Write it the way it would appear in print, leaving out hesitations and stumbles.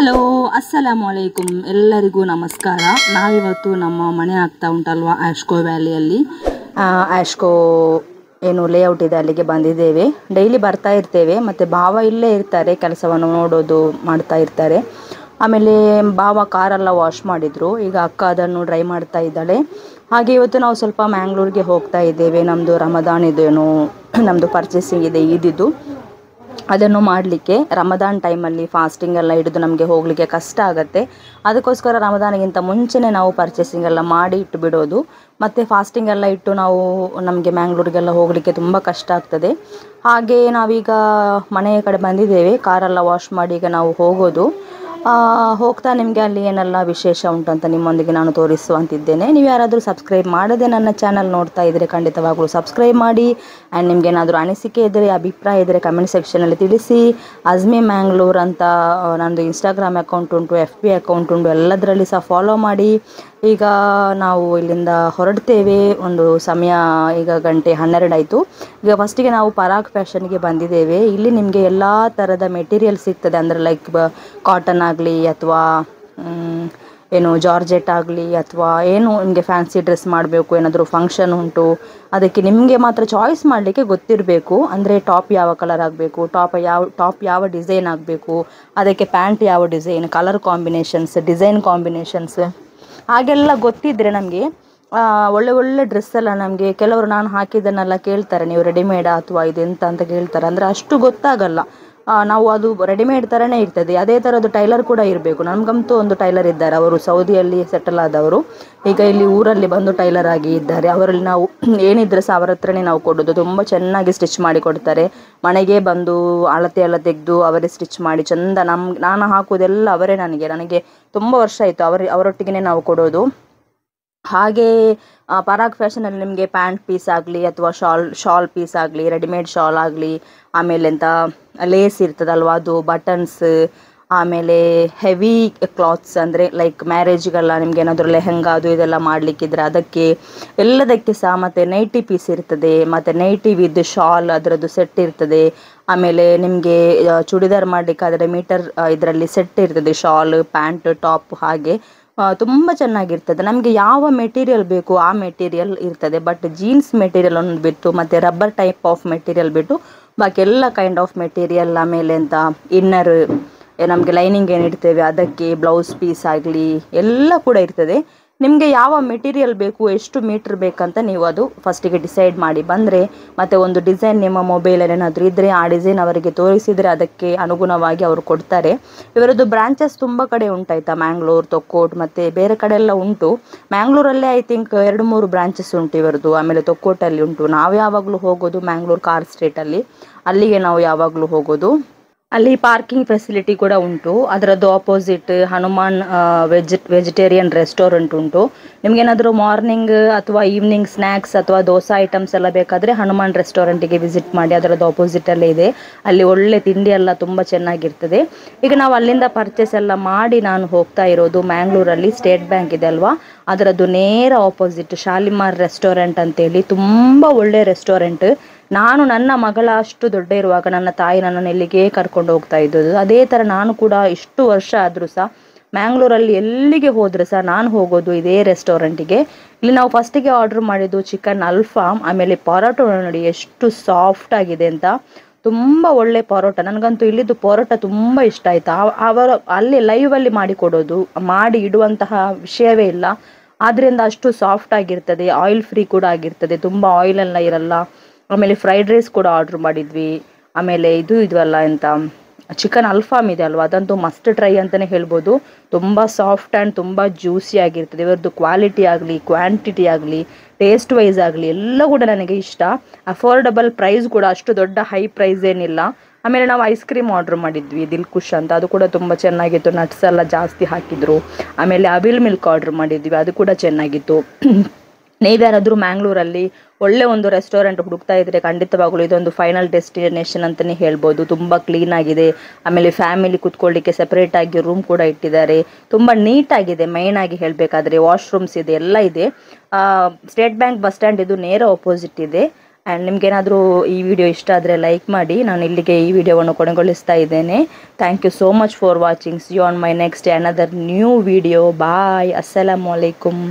Hello ಅಸ್ಸಲಾಮು ಅಲೈಕುಮ್, ಎಲ್ಲರಿಗೂ ನಮಸ್ಕಾರ. ನಾವಿವತ್ತು ನಮ್ಮ ಮನೆ ಆಗ್ತಾ ಉಂಟಲ್ವಾ ಆಶ್ಕೋ ವ್ಯಾಲಿಯಲ್ಲಿ, ಆಶ್ಕೋ ಏನು ಲೇಔಟ್ ಇದೆ ಅಲ್ಲಿಗೆ ಬಂದಿದ್ದೇವೆ. ಡೈಲಿ ಬರ್ತಾ ಇರ್ತೇವೆ, ಮತ್ತು ಭಾವ ಇಲ್ಲೇ ಇರ್ತಾರೆ, ಕೆಲಸವನ್ನು ನೋಡೋದು ಮಾಡ್ತಾ ಇರ್ತಾರೆ. ಆಮೇಲೆ ಭಾವ ಕಾರೆಲ್ಲ ವಾಶ್ ಮಾಡಿದರು, ಈಗ ಅಕ್ಕ ಅದನ್ನು ಡ್ರೈ ಮಾಡ್ತಾ ಇದ್ದಾಳೆ. ಹಾಗೆ ಇವತ್ತು ನಾವು ಸ್ವಲ್ಪ ಮ್ಯಾಂಗ್ಳೂರಿಗೆ ಹೋಗ್ತಾ ಇದ್ದೇವೆ. ನಮ್ಮದು ರಮದಾನ್ ಇದೇನು, ನಮ್ಮದು ಪರ್ಚೇಸಿಂಗ್ ಇದೆ ಈದಿದ್ದು, ಅದನ್ನು ಮಾಡಲಿಕ್ಕೆ. ರಮದಾನ್ ಟೈಮಲ್ಲಿ ಫಾಸ್ಟಿಂಗ್ ಎಲ್ಲ ಹಿಡಿದು ನಮಗೆ ಹೋಗಲಿಕ್ಕೆ ಕಷ್ಟ ಆಗುತ್ತೆ. ಅದಕ್ಕೋಸ್ಕರ ರಮದಾನಿಗಿಂತ ಮುಂಚೆನೇ ನಾವು ಪರ್ಚೇಸಿಂಗ್ ಎಲ್ಲ ಮಾಡಿ ಇಟ್ಟು ಬಿಡೋದು. ಮತ್ತು ಫಾಸ್ಟಿಂಗ್ ಎಲ್ಲ ಇಟ್ಟು ನಾವು ನಮಗೆ ಮ್ಯಾಂಗ್ಳೂರಿಗೆಲ್ಲ ಹೋಗಲಿಕ್ಕೆ ತುಂಬ ಕಷ್ಟ ಆಗ್ತದೆ. ಹಾಗೆ ನಾವೀಗ ಮನೆಯ ಕಡೆ ಬಂದಿದ್ದೇವೆ, ಕಾರೆಲ್ಲ ವಾಶ್ ಮಾಡಿ ಈಗ ನಾವು ಹೋಗೋದು. ಹೋಗ್ತಾ ನಿಮಗೆ ಅಲ್ಲಿ ಏನೆಲ್ಲ ವಿಶೇಷ ಉಂಟಂತ ನಿಮ್ಮೊಂದಿಗೆ ನಾನು ತೋರಿಸುವಂತಿದ್ದೇನೆ. ನೀವು ಯಾರಾದರೂ ಸಬ್ಸ್ಕ್ರೈಬ್ ಮಾಡದೆ ನನ್ನ ಚಾನಲ್ ನೋಡ್ತಾ ಇದ್ದರೆ ಖಂಡಿತವಾಗಲೂ ಸಬ್ಸ್ಕ್ರೈಬ್ ಮಾಡಿ. ಆ್ಯಂಡ್ ನಿಮಗೇನಾದರೂ ಅನಿಸಿಕೆ ಇದ್ದರೆ, ಅಭಿಪ್ರಾಯ ಇದ್ದರೆ ಕಮೆಂಟ್ ಸೆಕ್ಷನಲ್ಲಿ ತಿಳಿಸಿ. ಅಜ್ಮಿ ಮ್ಯಾಂಗ್ಳೂರ್ ಅಂತ ನನ್ನದು ಇನ್ಸ್ಟಾಗ್ರಾಮ್ ಅಕೌಂಟ್ ಉಂಟು, FB ಅಕೌಂಟ್ ಉಂಟು, ಎಲ್ಲದರಲ್ಲಿ ಸಹ ಫಾಲೋ ಮಾಡಿ. ಈಗ ನಾವು ಇಲ್ಲಿಂದ ಹೊರಡ್ತೇವೆ. ಒಂದು ಸಮಯ ಈಗ 12:00 ಆಯಿತು. ಈಗ ಫಸ್ಟಿಗೆ ನಾವು ಪರಾಗ್ ಫ್ಯಾಷನ್ಗೆ ಬಂದಿದ್ದೇವೆ. ಇಲ್ಲಿ ನಿಮಗೆ ಎಲ್ಲ ಥರದ ಮೆಟೀರಿಯಲ್ ಸಿಗ್ತದೆ, ಅಂದರೆ ಲೈಕ್ ಕಾಟನ್ ಆಗಲಿ ಅಥವಾ ಏನು ಜಾರ್ಜೆಟ್ ಆಗಲಿ, ಅಥವಾ ಏನು ನಿಮಗೆ ಫ್ಯಾನ್ಸಿ ಡ್ರೆಸ್ ಮಾಡಬೇಕು, ಏನಾದರೂ ಫಂಕ್ಷನ್ ಉಂಟು, ಅದಕ್ಕೆ ನಿಮಗೆ ಮಾತ್ರ ಚಾಯ್ಸ್ ಮಾಡಲಿಕ್ಕೆ ಗೊತ್ತಿರಬೇಕು. ಅಂದರೆ ಟಾಪ್ ಯಾವ ಕಲರ್ ಆಗಬೇಕು, ಟಾಪ್ ಯಾವ ಡಿಸೈನ್ ಆಗಬೇಕು, ಅದಕ್ಕೆ ಪ್ಯಾಂಟ್ ಯಾವ design, colour combinations, design combinations ಹಾಗೆಲ್ಲ ಗೊತ್ತಿದ್ದರೆ ನಮಗೆ ಒಳ್ಳೆ ಒಳ್ಳೆ ಡ್ರೆಸ್ಸೆಲ್ಲ ನಮಗೆ ಕೆಲವರು ನಾನು ಹಾಕಿದ್ದನ್ನೆಲ್ಲ ಕೇಳ್ತಾರೆ, ನೀವು ರೆಡಿಮೇಡಾ ಅಥವಾ ಇದೆಂತ ಅಂತ ಕೇಳ್ತಾರೆ. ಅಂದರೆ ಅಷ್ಟು ಗೊತ್ತಾಗಲ್ಲ. ನಾವು ಅದು ರೆಡಿಮೇಡ್ ಥರನೇ ಇರ್ತದೆ. ಅದೇ ಥರದ್ದು ಟೈಲರ್ ಕೂಡ ಇರಬೇಕು. ನಮಗಂತೂ ಒಂದು ಟೈಲರ್ ಇದ್ದಾರೆ, ಅವರು ಸೌದಿಯಲ್ಲಿ ಸೆಟಲ್ ಆದವರು, ಈಗ ಇಲ್ಲಿ ಊರಲ್ಲಿ ಬಂದು ಟೈಲರ್ ಆಗಿ ಇದ್ದಾರೆ. ಅವರಲ್ಲಿ ನಾವು ಏನಿದ್ರೆ ಸಹ ಅವರ ಹತ್ರನೇ ನಾವು ಕೊಡೋದು. ತುಂಬ ಚೆನ್ನಾಗಿ ಸ್ಟಿಚ್ ಮಾಡಿ ಕೊಡ್ತಾರೆ. ಮನೆಗೆ ಬಂದು ಅಳತೆ ಎಲ್ಲ ತೆಗೆದು ಅವರೇ ಸ್ಟಿಚ್ ಮಾಡಿ ಚೆಂದ ನಾನು ಹಾಕೋದೆಲ್ಲ ಅವರೇ. ನನಗೆ ತುಂಬ ವರ್ಷ ಆಯಿತು ಅವರೊಟ್ಟಿಗೆ ನಾವು ಕೊಡೋದು. ಹಾಗೆ ಪರಾಗ್ ಫ್ಯಾಷನಲ್ಲಿ ನಿಮಗೆ ಪ್ಯಾಂಟ್ ಪೀಸ್ ಆಗಲಿ ಅಥವಾ ಶಾಲ್ ಪೀಸ್ ಆಗಲಿ, ರೆಡಿಮೇಡ್ ಶಾಲ್ ಆಗಲಿ, ಆಮೇಲೆ ಎಂತ ಲೇಸ್ ಇರ್ತದಲ್ವ ಅದು, ಬಟನ್ಸ್, ಆಮೇಲೆ ಹೆವಿ ಕ್ಲಾತ್ಸ್, ಅಂದರೆ ಲೈಕ್ ಮ್ಯಾರೇಜ್ಗೆಲ್ಲ ನಿಮ್ಗೆ ಏನಾದರೂ ಲೆಹಂಗಾ ಅದು ಇದೆಲ್ಲ ಮಾಡಲಿಕ್ಕಿದ್ರೆ ಅದಕ್ಕೆ ಎಲ್ಲದಕ್ಕೆ ಸಹ. ಮತ್ತು ನೈಟಿ ಪೀಸ್ ಇರ್ತದೆ, ಮತ್ತು ನೈಟಿ ವಿತ್ ಶಾಲ್ ಅದರದ್ದು ಸೆಟ್ ಇರ್ತದೆ. ಆಮೇಲೆ ನಿಮಗೆ ಚೂಡಿದಾರ್ ಮಾಡಲಿಕ್ಕಾದರೆ ಮೀಟರ್ ಇದರಲ್ಲಿ ಸೆಟ್ ಇರ್ತದೆ, ಶಾಲ್, ಪ್ಯಾಂಟ್, ಟಾಪ್. ಹಾಗೆ ತುಂಬ ಚೆನ್ನಾಗಿರ್ತದೆ. ನಮಗೆ ಯಾವ ಮೆಟೀರಿಯಲ್ ಬೇಕು ಆ ಮೆಟೀರಿಯಲ್ ಇರ್ತದೆ. ಬಟ್ ಜೀನ್ಸ್ ಮೆಟೀರಿಯಲ್ ಒಂದು ಬಿಟ್ಟು, ಮತ್ತು ರಬ್ಬರ್ ಟೈಪ್ ಆಫ್ ಮೆಟೀರಿಯಲ್ ಬಿಟ್ಟು ಬಾಕಿ ಎಲ್ಲ ಕೈಂಡ್ ಆಫ್ ಮೆಟೀರಿಯಲ್. ಆಮೇಲೆ ಅಂತ ಇನ್ನರ್ ನಮಗೆ ಲೈನಿಂಗ್ ಏನಿಡ್ತೇವೆ ಅದಕ್ಕೆ, ಬ್ಲೌಸ್ ಪೀಸ್ ಆಗಲಿ ಎಲ್ಲ ಕೂಡ ಇರ್ತದೆ. ನಿಮಗೆ ಯಾವ ಮೆಟೀರಿಯಲ್ ಬೇಕು, ಎಷ್ಟು ಮೀಟ್ರ್ ಬೇಕಂತ ನೀವು ಅದು ಫಸ್ಟಿಗೆ ಡಿಸೈಡ್ ಮಾಡಿ ಬಂದರೆ, ಮತ್ತು ಒಂದು ಡಿಸೈನ್ ನಿಮ್ಮ ಮೊಬೈಲಲ್ಲಿ ಏನಾದರೂ ಇದ್ದರೆ ಆ ಡಿಸೈನ್ ಅವರಿಗೆ ತೋರಿಸಿದರೆ ಅದಕ್ಕೆ ಅನುಗುಣವಾಗಿ ಅವರು ಕೊಡ್ತಾರೆ. ಇವರದ್ದು ಬ್ರಾಂಚಸ್ ತುಂಬ ಕಡೆ ಉಂಟಾಯ್ತಾ, ಮ್ಯಾಂಗ್ಳೂರ್, ತೊಕ್ಕೋಟ್, ಮತ್ತು ಬೇರೆ ಕಡೆ ಎಲ್ಲ ಉಂಟು. ಮ್ಯಾಂಗ್ಳೂರಲ್ಲೇ ಐ ಥಿಂಕ್ 2-3 ಬ್ರಾಂಚಸ್ ಉಂಟು ಇವರದ್ದು. ಆಮೇಲೆ ತೊಕ್ಕೋಟಲ್ಲಿ ಉಂಟು. ನಾವು ಯಾವಾಗಲೂ ಹೋಗೋದು ಮ್ಯಾಂಗ್ಳೂರ್ ಕಾರ್ ಸ್ಟ್ರೀಟಲ್ಲಿ, ಅಲ್ಲಿಗೆ ನಾವು ಯಾವಾಗಲೂ ಹೋಗೋದು. ಅಲ್ಲಿ ಪಾರ್ಕಿಂಗ್ ಫೆಸಿಲಿಟಿ ಕೂಡ ಉಂಟು. ಅದರದ್ದು ಆಪೋಸಿಟ್ ಹನುಮಾನ್ ವೆಜಿಟೇರಿಯನ್ ರೆಸ್ಟೋರೆಂಟ್ ಉಂಟು. ನಿಮಗೇನಾದರೂ ಮಾರ್ನಿಂಗ್ ಅಥವಾ ಈವ್ನಿಂಗ್ ಸ್ನ್ಯಾಕ್ಸ್ ಅಥವಾ ದೋಸೆ ಐಟಮ್ಸ್ ಎಲ್ಲ ಬೇಕಾದರೆ ಹನುಮಾನ್ ರೆಸ್ಟೋರೆಂಟಿಗೆ ವಿಸಿಟ್ ಮಾಡಿ, ಅದರದ್ದು ಆಪೋಸಿಟಲ್ಲೇ ಇದೆ. ಅಲ್ಲಿ ಒಳ್ಳೆ ತಿಂಡಿ ಎಲ್ಲ ತುಂಬ ಚೆನ್ನಾಗಿರ್ತದೆ. ಈಗ ನಾವು ಅಲ್ಲಿಂದ ಪರ್ಚೇಸ್ ಎಲ್ಲ ಮಾಡಿ ನಾನು ಹೋಗ್ತಾ ಇರೋದು ಮ್ಯಾಂಗ್ಳೂರಲ್ಲಿ ಸ್ಟೇಟ್ ಬ್ಯಾಂಕ್ ಇದೆ ಅಲ್ವಾ, ಅದರದ್ದು ನೇರ ಆಪೋಸಿಟ್ ಶಾಲಿಮಾರ್ ರೆಸ್ಟೋರೆಂಟ್ ಅಂತೇಳಿ ತುಂಬ ಒಳ್ಳೆ ರೆಸ್ಟೋರೆಂಟ್. ನಾನು ನನ್ನ ಮಗಳ ಅಷ್ಟು ದೊಡ್ಡ ಇರುವಾಗ ನನ್ನ ತಾಯಿ ನನ್ನನ್ನು ಎಲ್ಲಿಗೆ ಕರ್ಕೊಂಡು ಹೋಗ್ತಾ ಇದ್ದದ್ದು. ಅದೇ ಥರ ನಾನು ಕೂಡ ಇಷ್ಟು ವರ್ಷ ಆದರೂ ಸಹ ಮ್ಯಾಂಗ್ಳೂರಲ್ಲಿ ಎಲ್ಲಿಗೆ ಹೋದರೆ ಸಹ ನಾನು ಹೋಗೋದು ಇದೇ ರೆಸ್ಟೋರೆಂಟಿಗೆ. ಇಲ್ಲಿ ನಾವು ಫಸ್ಟಿಗೆ ಆರ್ಡ್ರ್ ಮಾಡಿದ್ದು ಚಿಕನ್ ಅಲ್ಫಾಮ್. ಆಮೇಲೆ ಪರೋಟ ನೋಡಿ ಎಷ್ಟು ಸಾಫ್ಟ್ ಆಗಿದೆ ಅಂತ, ತುಂಬ ಒಳ್ಳೆ ಪರೋಟ. ನನಗಂತೂ ಇಲ್ಲಿದ್ದು ಪರೋಟ ತುಂಬ ಇಷ್ಟ ಆಯಿತು. ಅವರು ಅಲ್ಲಿ ಲೈವಲ್ಲಿ ಮಾಡಿ ಇಡುವಂತಹ ವಿಷಯವೇ ಇಲ್ಲ. ಆದ್ದರಿಂದ ಅಷ್ಟು ಸಾಫ್ಟ್ ಆಗಿರ್ತದೆ, ಆಯಿಲ್ ಫ್ರೀ ಕೂಡ ಆಗಿರ್ತದೆ, ತುಂಬ ಆಯಿಲೆಲ್ಲ ಇರಲ್ಲ. ಆಮೇಲೆ ಫ್ರೈಡ್ ರೈಸ್ ಕೂಡ ಆರ್ಡ್ರ್ ಮಾಡಿದ್ವಿ. ಆಮೇಲೆ ಇದಲ್ಲ ಎಂತ ಚಿಕನ್ ಅಲ್ಫಾಮ್ ಇದೆ ಅಲ್ವಾ, ಅದಂತೂ ಮಸ್ಟ್ ಟ್ರೈ ಅಂತಲೇ ಹೇಳ್ಬೋದು. ತುಂಬ ಸಾಫ್ಟ್ ಆ್ಯಂಡ್ ತುಂಬ ಜ್ಯೂಸಿ ಆಗಿರ್ತದೆ. ಇವರದ್ದು ಕ್ವಾಲಿಟಿ ಆಗಲಿ, ಕ್ವಾಂಟಿಟಿ ಆಗಲಿ, ಟೇಸ್ಟ್ ವೈಸ್ ಆಗಲಿ ಎಲ್ಲ ಕೂಡ ನನಗೆ ಇಷ್ಟ. ಅಫೋರ್ಡಬಲ್ ಪ್ರೈಸ್ ಕೂಡ, ಅಷ್ಟು ದೊಡ್ಡ ಹೈ ಪ್ರೈಸ್ ಏನಿಲ್ಲ. ಆಮೇಲೆ ನಾವು ಐಸ್ ಕ್ರೀಮ್ ಆರ್ಡ್ರ್ ಮಾಡಿದ್ವಿ ದಿಲ್ಖುಷ್ ಅಂತ, ಅದು ಕೂಡ ತುಂಬ ಚೆನ್ನಾಗಿತ್ತು. ನಟ್ಸ್ ಎಲ್ಲ ಜಾಸ್ತಿ ಹಾಕಿದ್ರು. ಆಮೇಲೆ ಅವಿಲ್ ಮಿಲ್ಕ್ ಆರ್ಡ್ರ್ ಮಾಡಿದ್ವಿ, ಅದು ಕೂಡ ಚೆನ್ನಾಗಿತ್ತು. ನೀವ್ಯಾರಾದರೂ ಮ್ಯಾಂಗ್ಳೂರಲ್ಲಿ ಒಳ್ಳೆ ಒಂದು ರೆಸ್ಟೋರೆಂಟ್ ಹುಡುಕ್ತಾ ಇದ್ದರೆ ಖಂಡಿತವಾಗಲೂ ಇದೊಂದು ಫೈನಲ್ ಡೆಸ್ಟಿನೇಷನ್ ಅಂತಲೇ ಹೇಳ್ಬೋದು. ತುಂಬ ಕ್ಲೀನಾಗಿದೆ. ಆಮೇಲೆ ಫ್ಯಾಮಿಲಿ ಕೂತ್ಕೊಳ್ಳಿಕ್ಕೆ ಸೆಪ್ರೇಟಾಗಿ ರೂಮ್ ಕೂಡ ಇಟ್ಟಿದ್ದಾರೆ. ತುಂಬ ನೀಟಾಗಿದೆ. ಮೈನಾಗಿ ಹೇಳಬೇಕಾದ್ರೆ ವಾಶ್ರೂಮ್ಸ್ ಇದೆ, ಎಲ್ಲ ಇದೆ. ಸ್ಟೇಟ್ ಬ್ಯಾಂಕ್ ಬಸ್ ಸ್ಟ್ಯಾಂಡ್ ಇದು ನೇರ ಆಪೋಸಿಟ್ ಇದೆ. ಆ್ಯಂಡ್ ನಿಮಗೇನಾದರೂ ಈ ವಿಡಿಯೋ ಇಷ್ಟ ಆದರೆ ಲೈಕ್ ಮಾಡಿ. ನಾನು ಇಲ್ಲಿಗೆ ಈ ವಿಡಿಯೋವನ್ನು ಕೊನೆಗೊಳಿಸ್ತಾ ಇದ್ದೇನೆ. Thank you so much for watching. See you on my next another new video. Bye. ಅಸ್ಸಲಾಮು ಅಲೈಕುಮ್.